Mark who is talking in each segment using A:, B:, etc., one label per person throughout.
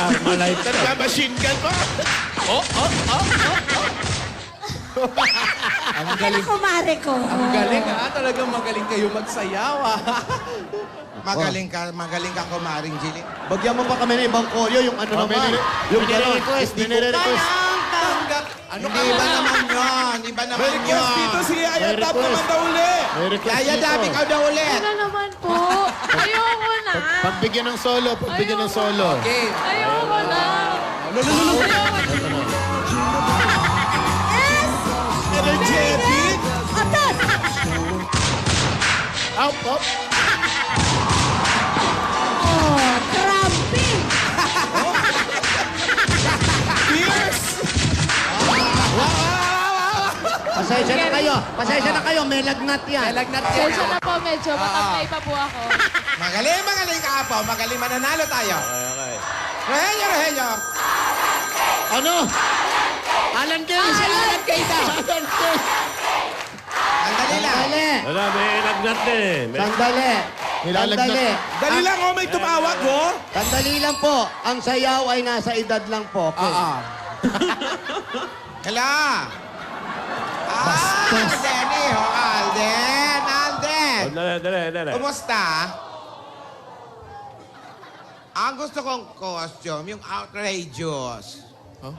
A: Armalite ka na.
B: Nagka-machine gun pa.
A: Ang
C: Ano
A: galing.
C: kumare ko?
A: Ang galing ha. Talagang magaling kayo magsayaw ha.
D: Magaling ka kumaring Jilly.
E: Bagyan mo pa kami ng ibang koryo, yung ano naman. Yung
F: Nire-request, nire-request.
A: Tanggap. Ano ka
D: Iba
A: ba?
D: naman yun. Iba naman
B: May request
D: yun.
B: dito si Yaya
F: May
B: Dab
F: request.
B: naman daw uli.
F: May request
D: Yaya
F: dito.
D: Dab, ikaw daw ulit.
G: Ano naman po? Ayoko na.
F: Pagbigyan ng solo, pagbigyan ng solo.
A: Okay.
G: Ayoko na.
B: Energetic.
C: Atas!
F: Up, up.
C: Oh, cramping!
B: Fierce.
E: Pasensya na kayo. Pasensya na kayo. May lagnat yan.
A: May lagnat yan.
G: Sensya na po, medyo matangay pa po ako.
D: Magaling ka po. Magaling mananalo tayo.
F: Okay.
D: Rehenyo.
F: Ano? Alan Kay!
A: Alan Kay ta.
F: Alan Kay!
D: Sandali lang.
E: Sandali.
F: Wala, may lagnat na eh.
E: Sandali.
F: Nilalagnat.
E: Sandali.
B: Dali lang, oh, may tumawag, oh.
E: Sandali lang po. Ang sayaw ay nasa edad lang po. Okay.
D: Hala. Alden, iho. Alden.
F: Dali.
D: Kumusta? Ang gusto kong costume, yung outrageous. Oo.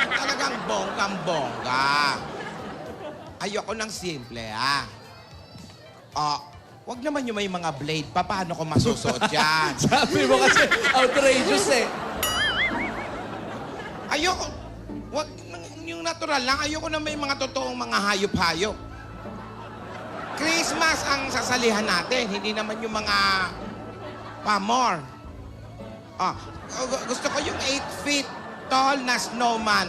D: Talagang bonggang-bongga. Ayoko ng simple, ha? Wag naman yung may mga blade pa. Paano ko masusuot yan?
A: Sabi mo kasi outrageous eh.
D: Ayoko. Wag, yung natural lang. Ayoko na may mga totoong mga hayop-hayop. Christmas ang sasalihan natin. Hindi naman yung mga pamor. Gusto ko yung 8 feet tall na snowman.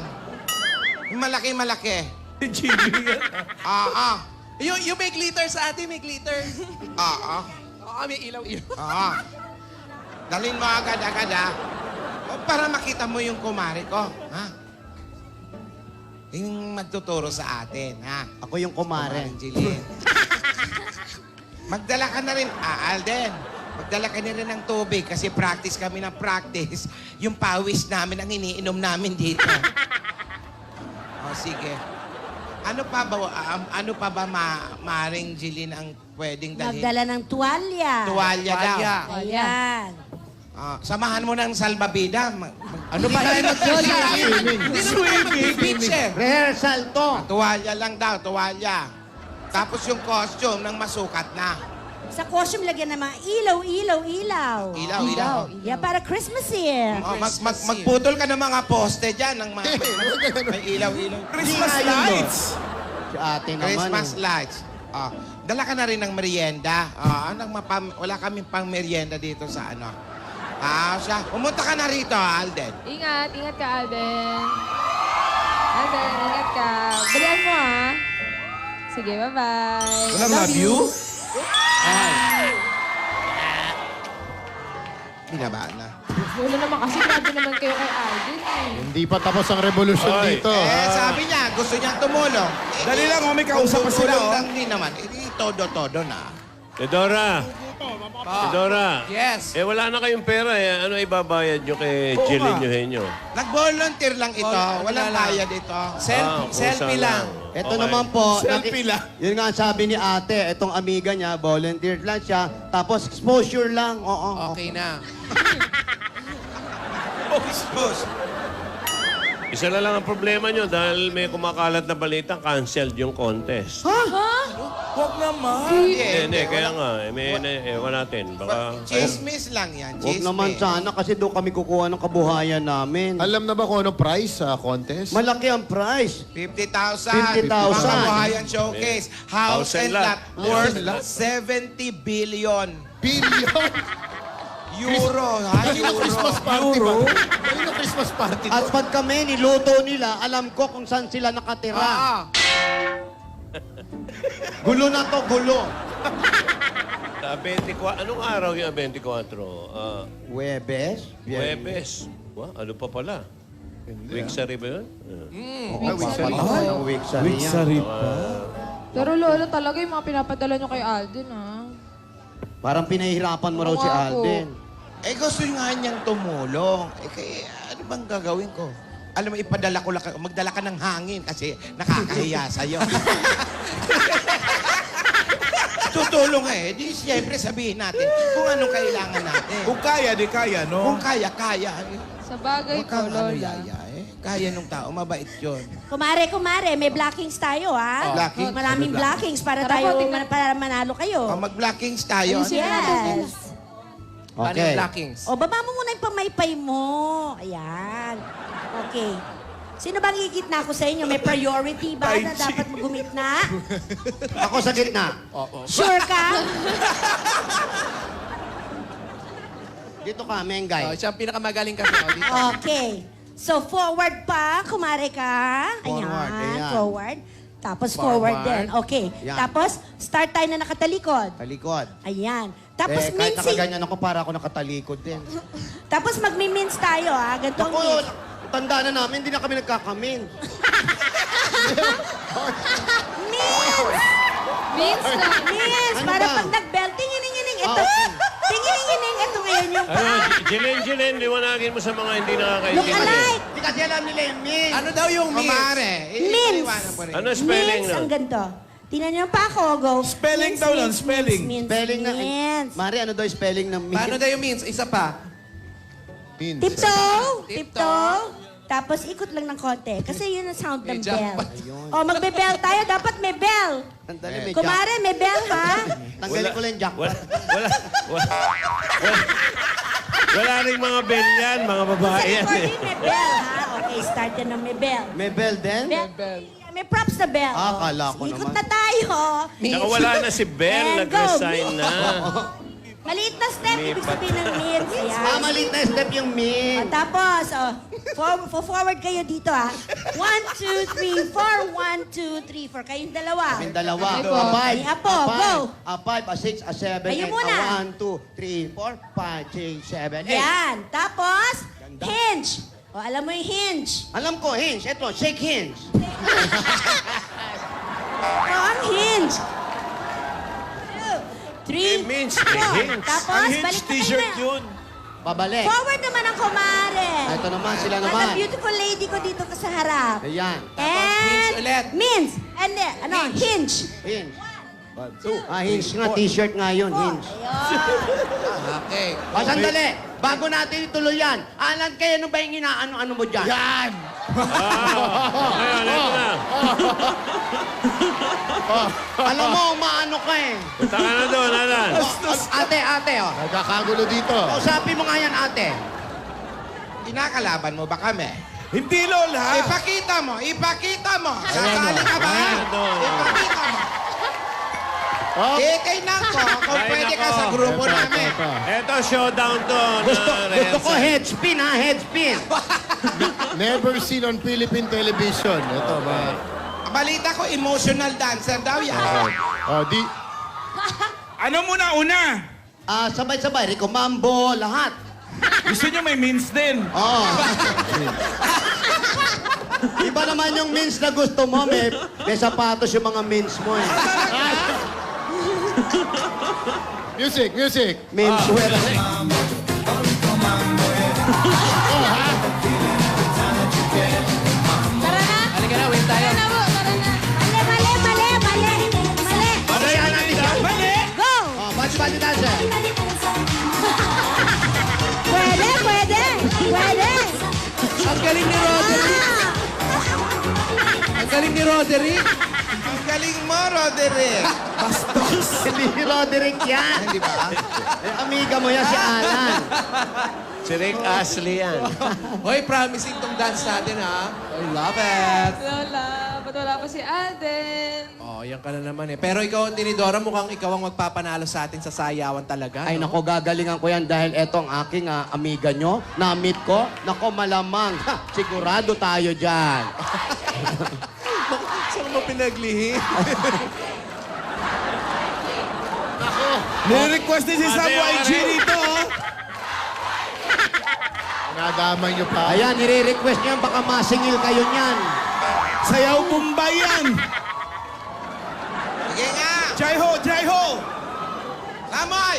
D: Yung malaki-malaki.
B: Jimmy.
A: Yung may glitter sa atin, may glitter.
D: Oo.
A: May ilaw-ilaw.
D: Oo. Dalhin mo agad-agad, ha? Para makita mo yung kumare ko, ha? Yung magtuturo sa atin, ha?
E: Ako yung kumare.
D: Kumaring Jillian. Magdala ka na rin, Alden. Magdala ka na rin ng tubig kasi practice kami ng practice. Yung pawis namin ang iniinom namin dito. Sige. Ano pa ba Maring Jillian ang pwedeng dalhin?
C: Magdala ng tuwalya.
D: Tuwalya daw.
C: Ayan.
D: Samahan mo ng salbabida.
A: Ano ba tayo mag-swimming?
B: Swimming.
A: Beach eh.
E: Rehearsal to.
D: Tuwalya lang daw, tuwalya. Tapos yung costume ng masukat na.
C: Sa costume, lagyan ng mga ilaw.
D: Ilaw.
C: Yeah, para Christmas here.
D: Magputol ka ng mga poste dyan. Ng mga, may ilaw-ilaw.
B: Christmas lights.
E: Si ate naman.
D: Christmas lights. Dala ka na rin ng merienda. Wala kaming pang merienda dito sa ano. Pumunta ka na rito, Alden.
G: Ingat ka, Alden. Alden, ingat ka. Balian mo, ha? Sige, bye-bye.
B: Walang love you?
D: Binabaan na.
G: Wala naman kasi grabe naman kayo kay Alden, eh.
F: Hindi pa tapos ang revolusyon
A: Oy.
F: dito.
D: Sabi niya, gusto niyang tumulong.
B: Dali lang, oh, may kausap pa sila, oh.
D: Lang din naman. Todo-todo na.
F: Edora. Edora.
A: Yes.
F: Wala na kayong pera eh. Ano ibabayad nyo kay
B: Oo
F: Jillian
B: nga.
F: Eugenio?
D: Nag-volunteer lang ito. Walang
A: lang.
D: bayad ito.
A: Selfie lang.
E: Ito
F: Okay.
E: naman po.
B: Selfie lang.
E: Yun nga ang sabi ni ate. Itong amiga niya, volunteer lang siya. Tapos exposure lang. Oo.
A: Okay na.
D: Push.
F: Isa na lang ang problema nyo dahil may kumakalat na balita, canceled yung contest.
B: Huwag naman.
F: Hindi, kaya nga. Ewan natin. Baka...
D: Chismis lang yan.
E: Huwag naman sana kasi doon kami kukuha ng kabuhayan namin.
F: Alam na ba kung ano prize sa contest?
E: Malaki ang price.
D: 50,000.
E: 50,000.
D: Kabuhayan showcase. House
F: 1,000
D: and
F: lot.
D: lot worth 70 billion
F: Billion!
D: euro.
F: Christmas party ba? Kanino Christmas party
E: At pag kami niluto nila, alam ko kung saan sila nakatira. Gulo na to, gulo.
F: 24, anong araw yung 24?
E: Webes?
F: Huwebes. Ano pa pala? Weeksary ba yun?
E: Ang Wixari yan.
G: Pero lolo, talaga yung mga pinapadala nyo kay Alden, ha?
E: Parang pinahihirapan mo raw
G: Oo
E: si
G: nga po.
E: Alden.
D: Eh, gusto nga niyang tumulong. Eh, kaya ano bang gagawin ko? Alam mo, ipadala ko lang, magdala ka ng hangin kasi nakakahiya sa'yo. Tutulong eh. Di siyempre sabihin natin kung anong kailangan natin.
B: Kung kaya, di kaya, no?
D: Kung kaya, kaya.
G: Sa bagay
D: Huwag
G: ko,
D: kang ano,
G: Lola.
D: yaya eh. Kaya nung tao, mabait yun.
C: Kumare, may blockings tayo, ha?
D: Blockings?
C: Maraming blockings para
G: Tara
C: tayo,
G: po, tingnan.
C: para manalo kayo.
D: Mag-blockings tayo.
G: Ayusin
D: Ano?
G: natin.
C: Yes.
A: Paano yung blockings?
C: O, baba mo muna yung pamaypay mo. Ayan. Okay. Sino bang igitna ko sa inyo? May priority ba na dapat magumit-na?
E: Ako sa gitna.
C: Sure ka?
E: Dito ka,
A: Oh,
E: Mengay.
A: siya ang pinakamagaling kasi. Oh, dito.
C: Okay. So, forward pa. Kumare ka.
E: Forward, ayan.
C: Forward. Tapos forward din. Okay.
E: Yan.
C: Tapos, start tayo na nakatalikod.
E: Talikod.
C: Ayan. Tapos,
E: Eh, kahit
C: mincing.
E: nakaganyan ako, para ako nakatalikod din.
C: Tapos, magmi-mince tayo, ha? Ganito ang
E: Ako,
C: mince.
E: tanda na namin, hindi na kami nagkakamin.
G: Vince na.
C: Mince.
E: Ano
C: Para
E: ba?
C: pag nag-bell, tingining-ining. Ito.
E: okay.
C: Tingining-ining. Ito ngayon yung
F: Ano,
C: paa.
F: Jilin, liwanagin mo sa mga hindi
C: Look
F: nakakaintindi.
C: alike.
E: Hindi kasi alam nila yung min.
A: Ano daw yung means?
D: Kumare.
C: Mince.
D: Iwanan mo rin.
F: Ano spelling
C: Mince
F: nun?
C: ang ganito. Tingnan niyo pa ako. Go.
B: Spelling
C: Mince,
B: daw nun,
C: mince,
B: spelling.
C: mince, mince,
E: Spelling na.
C: mince.
E: Mari, ano daw yung spelling ng min?
A: Paano daw yung means? Isa pa.
C: Tiptoe.
A: Tiptoe.
C: Tiptoe. Tapos ikot lang ng konti. Kasi yun ang sound ng
A: May jump
C: bell.
A: pa.
C: O, magbe-bell tayo. Dapat may bell.
E: Sandali, may
C: Kumare, may bell, ha?
E: Tanggalin ko lang yung jackpot.
F: Wala rin mga bell yan, mga
C: Sa
F: babae yan eh.
C: recording, may bell, ha? Okay, start yan ng may bell.
E: May bell din?
C: Bell. May props na bell.
E: Ah, kala ko
C: Ikot
E: naman.
C: na tayo.
F: Saka wala na si Bell,
C: And go.
F: nag-resign na.
C: Maliit na step, ibig sabihin ng mince. Ayan.
E: Ah, maliit na step yung min.
C: Tapos, forward kayo dito, ha? 1, 2, 3, 4. 1, 2, 3, 4. Kayong dalawa.
E: Kaming dalawa.
G: Ay, po.
E: A five.
C: Ay, apo,
E: a five,
C: go.
E: A 5, a 6, a 7,
C: Kayo
E: 8,
C: muna.
E: a 1, 2, 3, 4, 5, 6, 7, 8.
C: Yan. Tapos, hinge. O, alam mo yung hinge.
E: Alam ko, hinge. Ito, shake hinge.
C: O, ang hinge. 2, 3,
F: It means
C: 4.
F: hinge.
C: Tapos,
B: Ang hinge
C: balik na kayo
B: t-shirt
C: na.
B: yun.
E: Pabalik.
C: Forward naman ang kumare.
E: Ito naman, sila
C: At
E: naman.
C: ang beautiful lady ko dito sa harap.
E: Ayan.
A: hinge
C: And,
A: ulit.
C: mince. And, hinge.
E: Hinge. Ah, hinge nga. T-shirt nga yun, hinge.
A: Okay.
E: O, sandali. Bago natin ituloy yan, Alan, kaya ano ba yung inaano-ano mo dyan? Yan!
F: Ngayon, ito na.
E: Alam mo, umaano ka eh.
F: Punta ka na doon, Alan.
E: Ate, oh.
H: Nagkakagulo dito.
E: Kausapin mo nga yan, ate.
D: Kinakalaban mo ba kami?
B: Hindi, Lola.
D: Ipakita mo! Ipakita mo! Sasali ka ba?
F: Ayan, doon.
D: Ipakita mo! Kay Nangko, kung
F: Ay,
D: pwede ka
F: nako.
D: sa grupo namin.
F: Ito, showdown to.
E: Gusto
F: na
E: ko head spin, ha? Head spin.
H: Never seen on Philippine television. Ito ba?
D: Balita ko, emotional dancer daw yan.
H: Oh, di...
B: Ano muna una?
E: Ah, sabay-sabay. Rico Mambo, lahat.
B: Gusto nyo may means din.
E: Oo. Iba naman yung means na gusto mo. May sapatos yung mga means mo eh.
H: Music, music.
E: Means wear.
G: Tara na.
A: Halika na, win tayo.
G: Tara na po, tara na.
C: Mali.
E: Pasayahan natin siya.
B: Mali!
C: Go!
E: Oh, bati-bati dancer.
C: Pwede.
A: Ang galing ni Roderick. Ang galing ni Roderick.
D: Ang galing mo, Roderick.
E: Hindi Roderick yan.
D: Di ba?
E: Eh, amiga mo yan si Alan.
F: Si Rick Astley yan.
A: Hoy, promising tong dance natin, ha? I love it.
G: Lola, ba't wala pa si Alden?
A: Oh, yan ka na naman eh. Pero ikaw, Tinidora, mukhang ikaw ang magpapanalo sa atin sa sayawan talaga.
E: Ay,
A: no?
E: nako, gagalingan ko yan dahil etong aking amiga nyo, na-meet ko. Nako, malamang. Ha, sigurado tayo dyan.
A: Saan mo pinaglihi?
B: Nire-request din si Sam
F: Ate,
B: YG
F: ate.
B: dito. oh.
H: Nadamay nyo pa.
E: Ayan, nire-request nyo yan. Baka masingil kayo niyan.
B: Sayaw Bombay yan.
D: Sige nga.
B: Jai ho, jai ho.
D: Lamoy!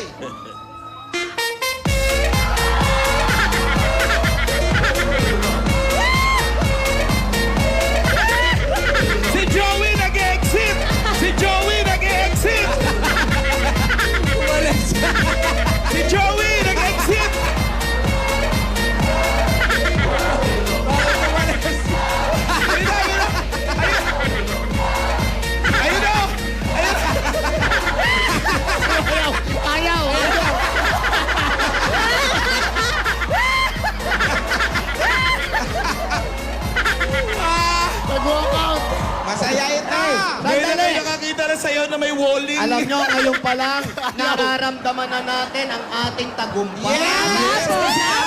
B: nagdala sa'yo na may walling.
E: Alam nyo, ngayon pa lang, nararamdaman na natin ang ating tagumpay.
D: Yes!